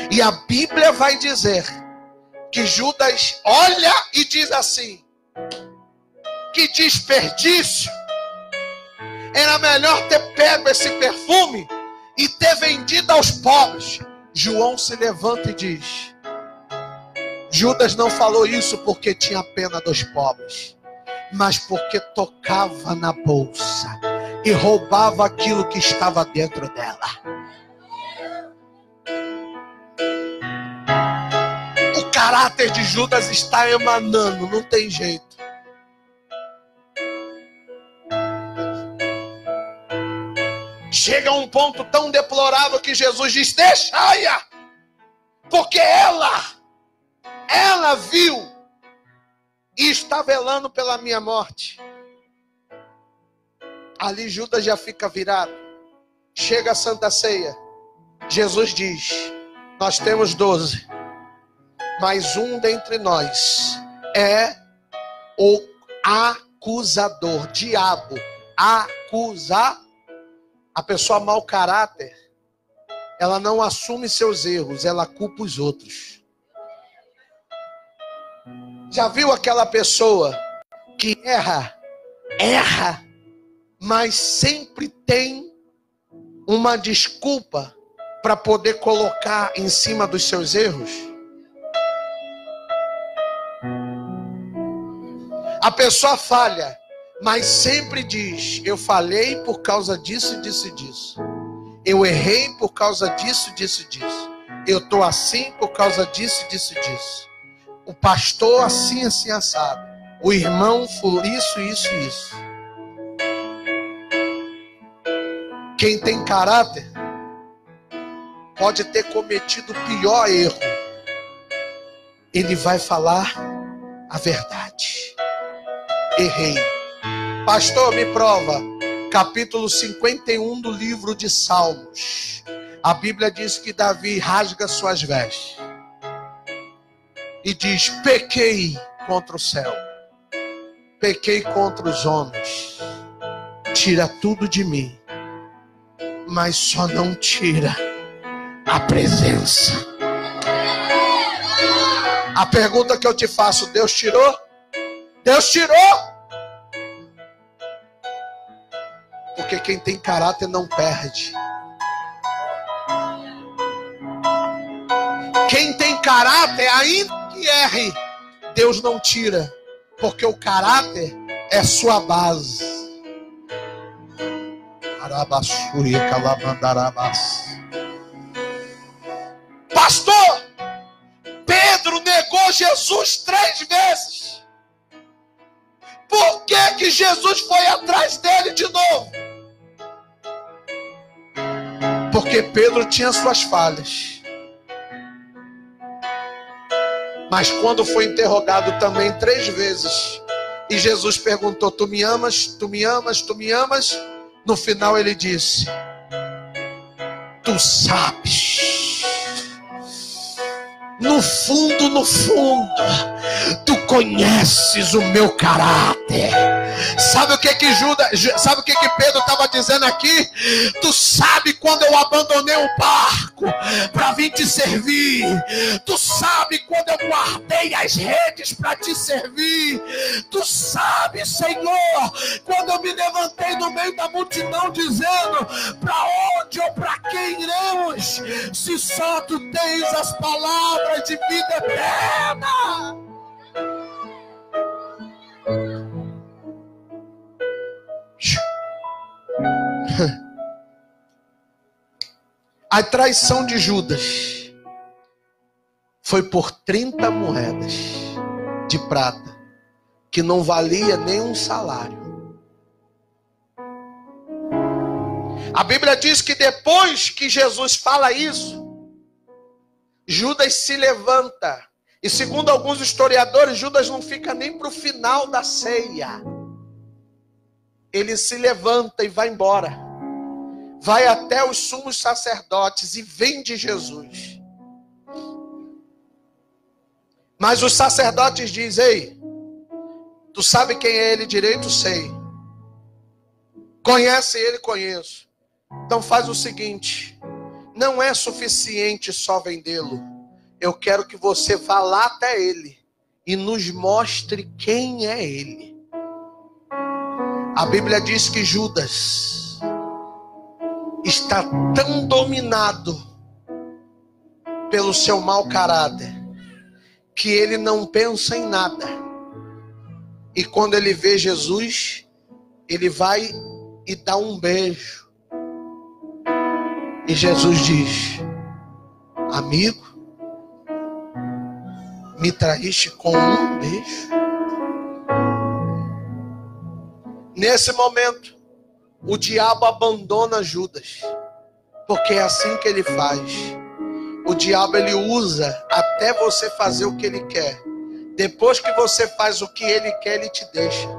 S1: E a Bíblia vai dizer que Judas olha e diz assim: que desperdício! Era melhor ter pego esse perfume e ter vendido aos pobres. João se levanta e diz: Judas não falou isso porque tinha pena dos pobres, mas porque tocava na bolsa e roubava aquilo que estava dentro dela. O caráter de Judas está emanando, não tem jeito. Chega a um ponto tão deplorável que Jesus diz: deixai-a, porque ela viu e está velando pela minha morte. Ali Judas já fica virado. Chega a Santa Ceia. Jesus diz: nós temos 12, mas um dentre nós é o acusador, diabo, acusar. A pessoa mau caráter, ela não assume seus erros, ela culpa os outros. Já viu aquela pessoa que erra, mas sempre tem uma desculpa para poder colocar em cima dos seus erros? A pessoa falha, mas sempre diz: eu falhei por causa disso, disso e disso. Eu errei por causa disso, disso e disso. Eu estou assim por causa disso, disso e disso. O pastor assim, assim, assado. O irmão foi isso, isso e isso. Quem tem caráter pode ter cometido o pior erro. Ele vai falar a verdade. Errei. Pastor, me prova. Capítulo 51 do livro de Salmos. A Bíblia diz que Davi rasga suas vestes e diz: pequei contra o céu, pequei contra os homens. Tira tudo de mim, mas só não tira a presença. A pergunta que eu te faço: Deus tirou? Deus tirou! Porque quem tem caráter não perde. Quem tem caráter, ainda que erre, Deus não tira. Porque o caráter é sua base. Pastor, Pedro negou Jesus 3 vezes. Por que Jesus foi atrás dele de novo? Porque Pedro tinha suas falhas. Mas quando foi interrogado também 3 vezes, e Jesus perguntou: tu me amas? Tu me amas? Tu me amas? No final ele disse: tu sabes. No fundo, tu conheces o meu caráter. Sabe o que Pedro estava dizendo aqui? Tu sabe quando eu abandonei o barco para vir te servir. Tu sabe quando eu guardei as redes para te servir. Tu sabe, Senhor, quando eu me levantei no meio da multidão dizendo: para onde ou para quem iremos, se só tu tens as palavras de vida eterna. A traição de Judas foi por 30 moedas de prata, que não valia nem um salário. A Bíblia diz que depois que Jesus fala isso, Judas se levanta. E segundo alguns historiadores, Judas não fica nem para o final da ceia. Ele se levanta e vai embora. Vai até os sumos sacerdotes e vende Jesus. Mas os sacerdotes dizem: ei, tu sabe quem é ele direito? Sei. Conhece ele? Conheço. Então faz o seguinte: não é suficiente só vendê-lo. Eu quero que você vá lá até ele e nos mostre quem é ele. A Bíblia diz que Judas está tão dominado pelo seu mau caráter que ele não pensa em nada. E quando ele vê Jesus, ele vai e dá um beijo. E Jesus diz: amigo, me traíste com um beijo? Nesse momento, o diabo abandona Judas, porque é assim que ele faz. O diabo, ele usa até você fazer o que ele quer. Depois que você faz o que ele quer, ele te deixa.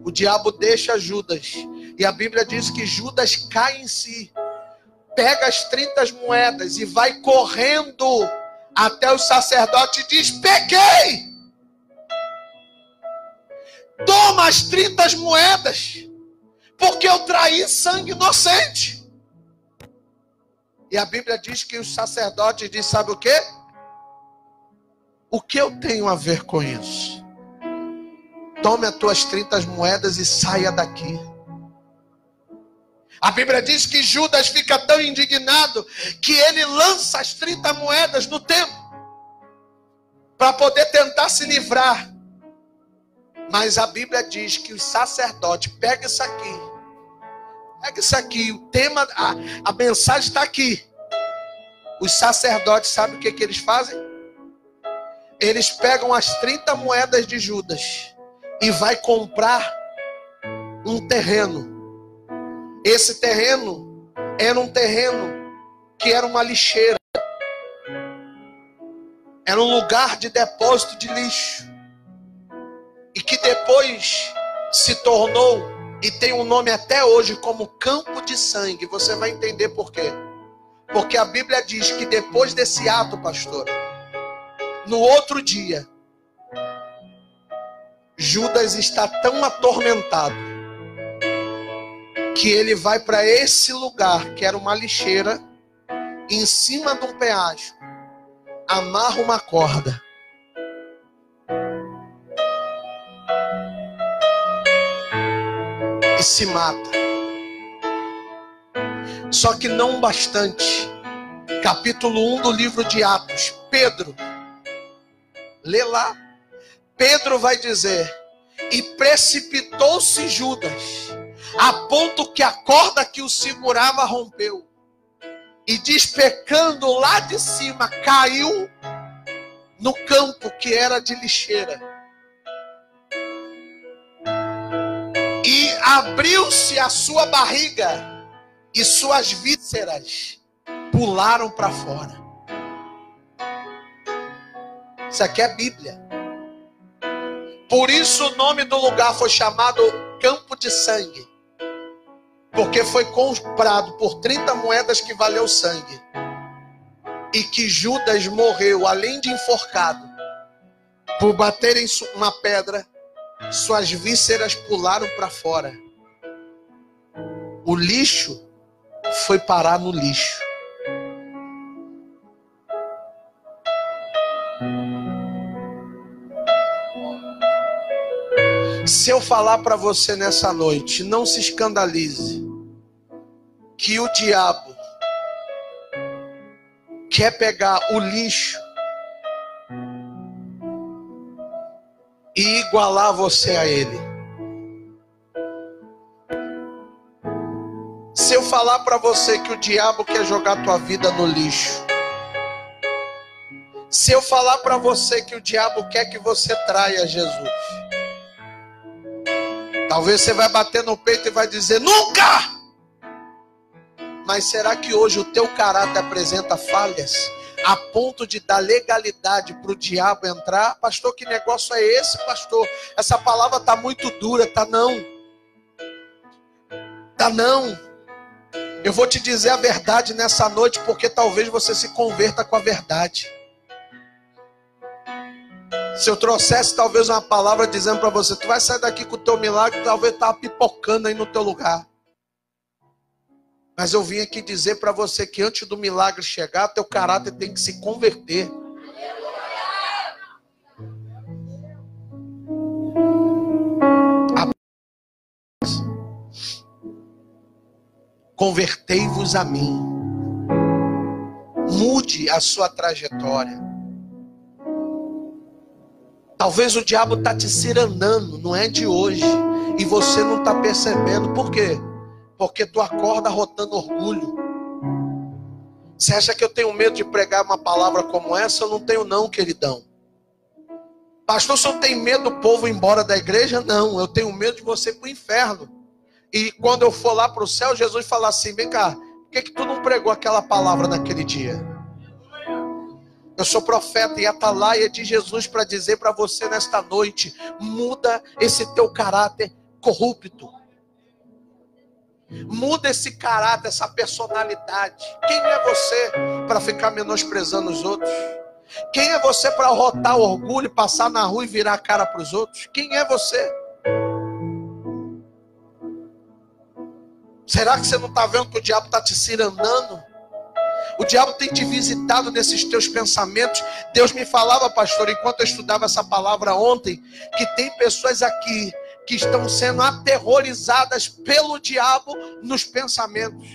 S1: O diabo deixa Judas, e a Bíblia diz que Judas cai em si, pega as 30 moedas e vai correndo até o sacerdote e diz: peguei! Toma as 30 moedas, porque eu traí sangue inocente. E a Bíblia diz que os sacerdotes dizem: sabe o quê? O que eu tenho a ver com isso? Tome as tuas 30 moedas e saia daqui. A Bíblia diz que Judas fica tão indignado que ele lança as 30 moedas no templo para poder tentar se livrar. Mas a Bíblia diz que os sacerdotes pegam isso aqui. Pega isso aqui. O tema, a mensagem está aqui. Os sacerdotes, sabem o que eles fazem? Eles pegam as 30 moedas de Judas e vai comprar um terreno. Esse terreno era um terreno que era uma lixeira. Era um lugar de depósito de lixo. E que depois se tornou, e tem um nome até hoje, como campo de sangue. Você vai entender por quê. Porque a Bíblia diz que depois desse ato, pastor, no outro dia, Judas está tão atormentado que ele vai para esse lugar, que era uma lixeira, em cima de um penhasco, amarra uma corda e se mata. Só que não bastante. Capítulo 1 do livro de Atos, Pedro, lê lá. Pedro vai dizer: e precipitou-se Judas, a ponto que a corda que o segurava rompeu, e despecando lá de cima, caiu no campo que era de lixeira. E abriu-se a sua barriga, e suas vísceras pularam para fora. Isso aqui é Bíblia. Por isso o nome do lugar foi chamado Campo de Sangue, porque foi comprado por 30 moedas que valeu sangue. E que Judas morreu, além de enforcado, por bater em uma pedra, suas vísceras pularam para fora. O lixo foi parar no lixo. Se eu falar para você nessa noite, não se escandalize, que o diabo quer pegar o lixo e igualar você a ele. Se eu falar para você que o diabo quer jogar tua vida no lixo, se eu falar para você que o diabo quer que você traia Jesus, talvez você vai bater no peito e vai dizer, nunca! Mas será que hoje o teu caráter apresenta falhas a ponto de dar legalidade para o diabo entrar? Pastor, que negócio é esse, pastor? Essa palavra está muito dura. Tá não. Tá não. Eu vou te dizer a verdade nessa noite, porque talvez você se converta com a verdade. Se eu trouxesse talvez uma palavra dizendo para você, tu vai sair daqui com o teu milagre, talvez estava pipocando aí no teu lugar. Mas eu vim aqui dizer para você que antes do milagre chegar, teu caráter tem que se converter. Convertei-vos a mim. Mude a sua trajetória. Talvez o diabo está te cirandando, não é de hoje, e você não está percebendo. Por quê? Porque tu acorda rotando orgulho. Você acha que eu tenho medo de pregar uma palavra como essa? Eu não tenho não, queridão. Pastor, você não tem medo do povo ir embora da igreja? Não, eu tenho medo de você ir para o inferno. E quando eu for lá para o céu, Jesus fala assim, vem cá, por que tu não pregou aquela palavra naquele dia? Eu sou profeta e atalaia de Jesus para dizer para você nesta noite, muda esse teu caráter corrupto. Muda esse caráter, essa personalidade. Quem é você para ficar menosprezando os outros? Quem é você para rotar o orgulho, passar na rua e virar a cara para os outros? Quem é você? Será que você não está vendo que o diabo está te cirandando? O diabo tem te visitado nesses teus pensamentos. Deus me falava, pastor, enquanto eu estudava essa palavra ontem, que tem pessoas aqui que estão sendo aterrorizadas pelo diabo nos pensamentos.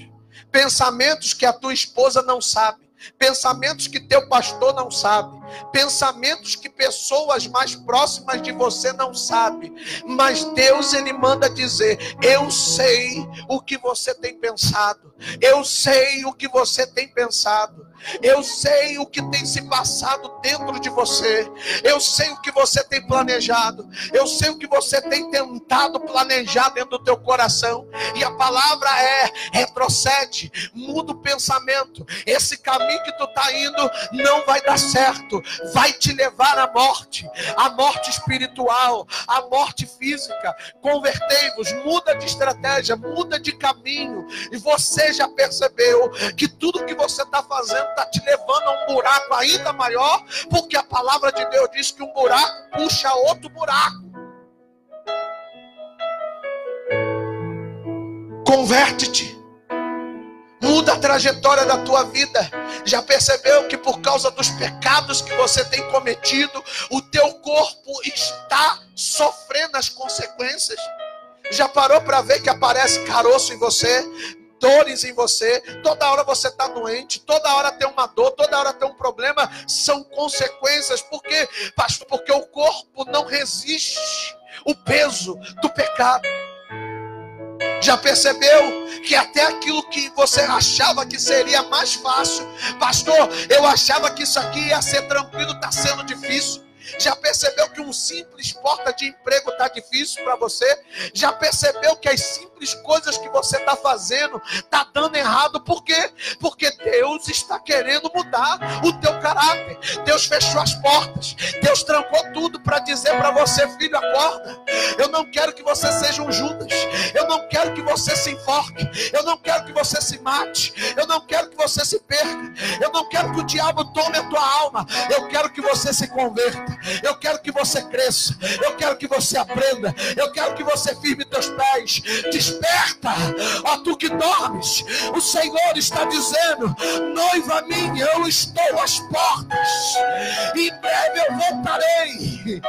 S1: Pensamentos que a tua esposa não sabe. Pensamentos que teu pastor não sabe. Pensamentos que pessoas mais próximas de você não sabem. Mas Deus, Ele manda dizer, eu sei o que você tem pensado. Eu sei o que você tem pensado. Eu sei o que tem se passado dentro de você. Eu sei o que você tem planejado. Eu sei o que você tem tentado planejar dentro do teu coração. E a palavra é, retrocede, muda o pensamento. Esse caminho que tu está indo não vai dar certo. Vai te levar à morte espiritual, à morte física. Convertei-vos, muda de estratégia, muda de caminho. E você já percebeu que tudo que você está fazendo está te levando a um buraco ainda maior, porque a palavra de Deus diz que um buraco puxa outro buraco. Converte-te. Muda a trajetória da tua vida. Já percebeu que por causa dos pecados que você tem cometido, o teu corpo está sofrendo as consequências? Já parou para ver que aparece caroço em você? Dores em você, toda hora você está doente, toda hora tem uma dor, toda hora tem um problema, são consequências. Por quê, pastor? Porque o corpo não resiste o peso do pecado. Já percebeu que até aquilo que você achava que seria mais fácil, pastor, eu achava que isso aqui ia ser tranquilo, está sendo difícil. Já percebeu que um simples porta de emprego está difícil para você? Já percebeu que as simples coisas que você está fazendo está dando errado? Por quê? Porque Deus está querendo mudar o teu caráter. Deus fechou as portas. Deus trancou tudo para dizer para você, filho, acorda. Eu não quero que você seja um Judas. Eu não quero que você se enforque. Eu não quero que você se mate. Eu não quero que você se perca. Eu não quero que o diabo tome a tua alma. Eu quero que você se converta. Eu quero que você cresça. Eu quero que você aprenda. Eu quero que você firme teus pés. Desperta, ó tu que dormes. O Senhor está dizendo, noiva minha, eu estou às portas. Em breve eu voltarei.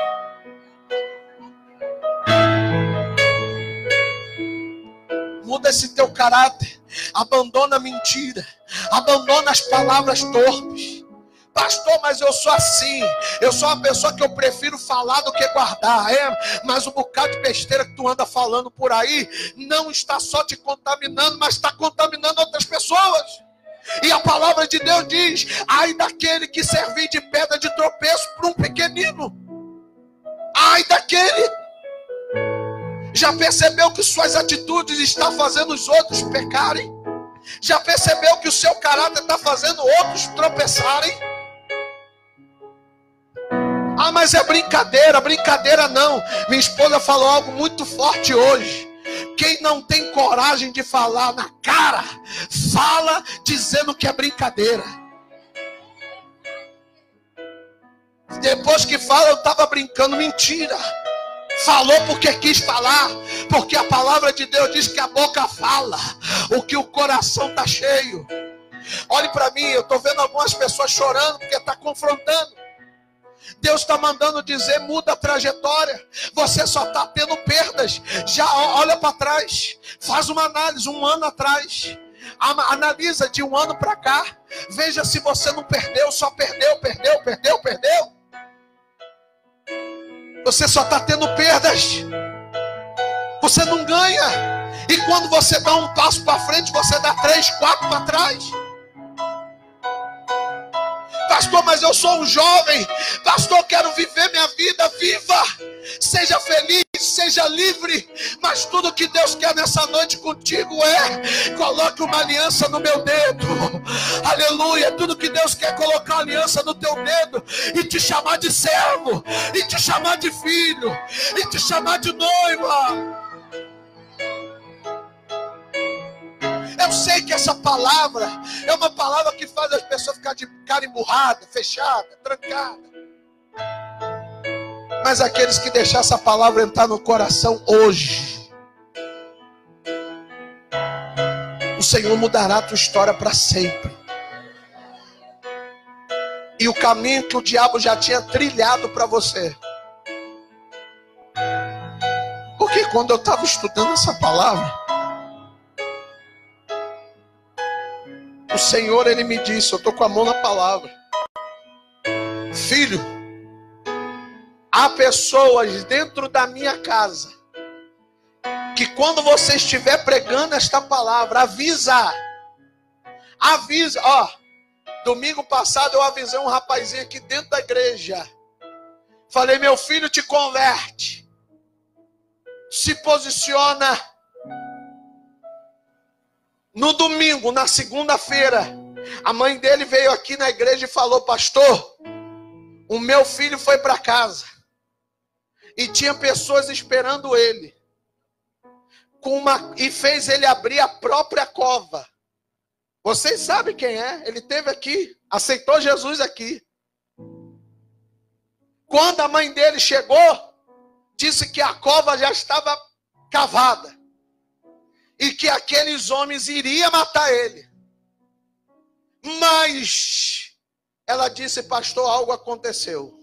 S1: Muda esse teu caráter. Abandona a mentira. Abandona as palavras torpes. Pastor, mas eu sou assim. Eu sou uma pessoa que eu prefiro falar do que guardar. Mas o bocado de besteira que tu anda falando por aí não está só te contaminando, mas está contaminando outras pessoas. E a palavra de Deus diz: ai daquele que servir de pedra de tropeço para um pequenino. Ai daquele. Já percebeu que suas atitudes estão fazendo os outros pecarem? Já percebeu que o seu caráter está fazendo outros tropeçarem? Ah, mas é brincadeira. Brincadeira não. Minha esposa falou algo muito forte hoje. Quem não tem coragem de falar na cara, fala dizendo que é brincadeira. Depois que fala, eu estava brincando. Mentira. Falou porque quis falar. Porque a palavra de Deus diz que a boca fala o que o coração está cheio. Olhe para mim, eu estou vendo algumas pessoas chorando porque está confrontando. Deus está mandando dizer: muda a trajetória. Você só está tendo perdas. Já olha para trás. Faz uma análise, 1 ano atrás. Analisa de 1 ano para cá. Veja se você não perdeu. Só perdeu. Você só está tendo perdas. Você não ganha. E quando você dá um passo para frente, você dá 3, 4 para trás. Pastor, mas eu sou um jovem. Pastor, quero viver minha vida. Viva! Seja feliz, seja livre. Mas tudo que Deus quer nessa noite contigo é: coloque uma aliança no meu dedo. Aleluia! Tudo que Deus quer é colocar uma aliança no teu dedo e te chamar de servo, e te chamar de filho, e te chamar de noiva. Eu sei que essa palavra é uma palavra que faz as pessoas ficar de cara emburrada, fechada, trancada. Mas aqueles que deixar essa palavra entrar no coração hoje, o Senhor mudará a tua história para sempre. E o caminho que o diabo já tinha trilhado para você. Porque quando eu estava estudando essa palavra, o Senhor, Ele me disse, eu estou com a mão na palavra: filho, há pessoas dentro da minha casa que quando você estiver pregando esta palavra, avisa. Ó, domingo passado eu avisei um rapazinho aqui dentro da igreja. Falei: meu filho, te converte. Se posiciona. No domingo, na segunda-feira, a mãe dele veio aqui na igreja e falou: pastor, o meu filho foi para casa e tinha pessoas esperando ele, e fez ele abrir a própria cova. Vocês sabem quem é? Ele esteve aqui, aceitou Jesus aqui. Quando a mãe dele chegou, disse que a cova já estava cavada e que aqueles homens iriam matar ele. Mas ela disse: pastor, algo aconteceu.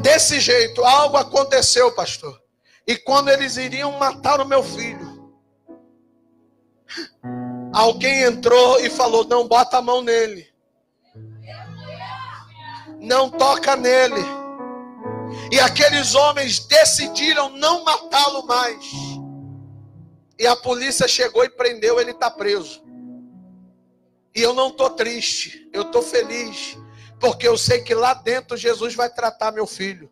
S1: Desse jeito, algo aconteceu, pastor. E quando eles iriam matar o meu filho, alguém entrou e falou: não bota a mão nele, não toca nele. E aqueles homens decidiram não matá-lo mais. E a polícia chegou e prendeu, ele está preso. E eu não estou triste, eu estou feliz, porque eu sei que lá dentro Jesus vai tratar meu filho.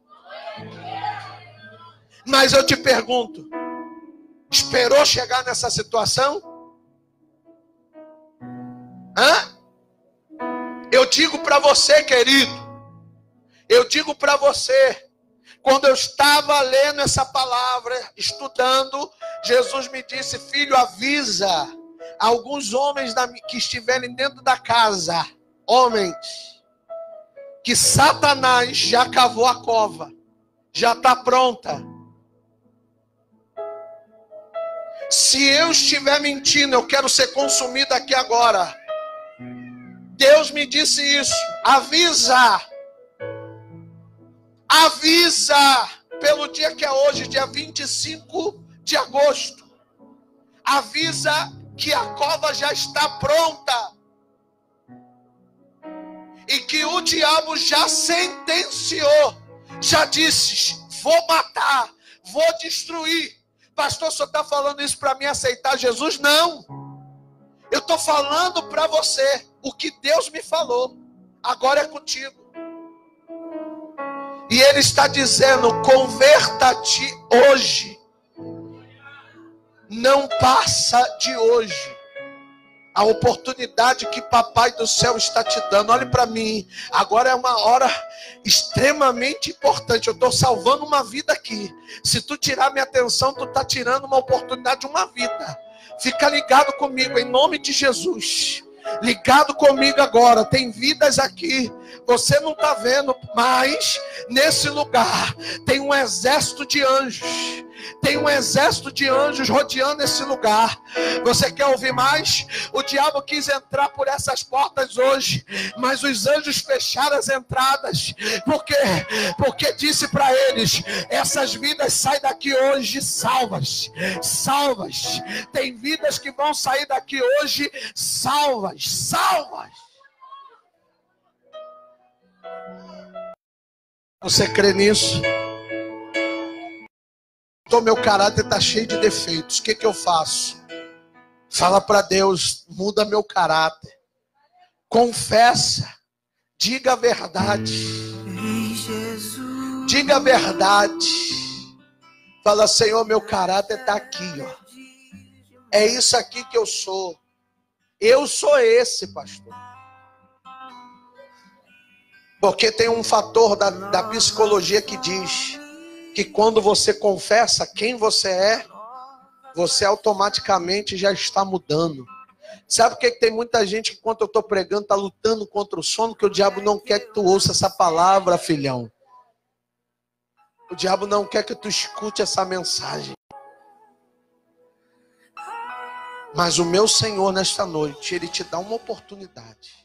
S1: Mas eu te pergunto, esperou chegar nessa situação? Eu digo para você, querido, eu digo para você, quando eu estava lendo essa palavra, estudando, Jesus me disse: filho, avisa alguns homens que estiverem dentro da casa, homens, que Satanás já cavou a cova, já está pronta. Se eu estiver mentindo, eu quero ser consumido aqui agora. Deus me disse isso: avisa. Avisa, pelo dia que é hoje, dia 25 de agosto. Avisa que a cova já está pronta. e que o diabo já sentenciou, já disse: vou matar, vou destruir. Pastor, só está falando isso para mim aceitar Jesus? Não. Eu estou falando para você o que Deus me falou. Agora é contigo. E Ele está dizendo: converta-te hoje. Não passa de hoje. A oportunidade que Papai do Céu está te dando. Olhe para mim. Agora é uma hora extremamente importante. Eu estou salvando uma vida aqui. Se tu tirar minha atenção, tu está tirando uma oportunidade de uma vida. Fica ligado comigo, em nome de Jesus. Ligado comigo agora. Tem vidas aqui. Você não está vendo, mas nesse lugar tem um exército de anjos. Tem um exército de anjos rodeando esse lugar. Você quer ouvir mais? O diabo quis entrar por essas portas hoje, mas os anjos fecharam as entradas. Por quê? Porque disse para eles: essas vidas saem daqui hoje salvas. Salvas. Tem vidas que vão sair daqui hoje salvas. Salvas. Você crê nisso? Meu caráter está cheio de defeitos. O que eu faço? Fala para Deus: muda meu caráter. Confessa. Diga a verdade. Diga a verdade. Fala: Senhor, meu caráter está aqui, ó. É isso aqui que eu sou. Eu sou esse, pastor. Porque tem um fator da psicologia que diz que quando você confessa quem você automaticamente já está mudando. Sabe por que tem muita gente que, enquanto eu estou pregando, está lutando contra o sono? Que o diabo não quer que tu ouça essa palavra, filhão. O diabo não quer que tu escute essa mensagem. Mas o meu Senhor, nesta noite, Ele te dá uma oportunidade.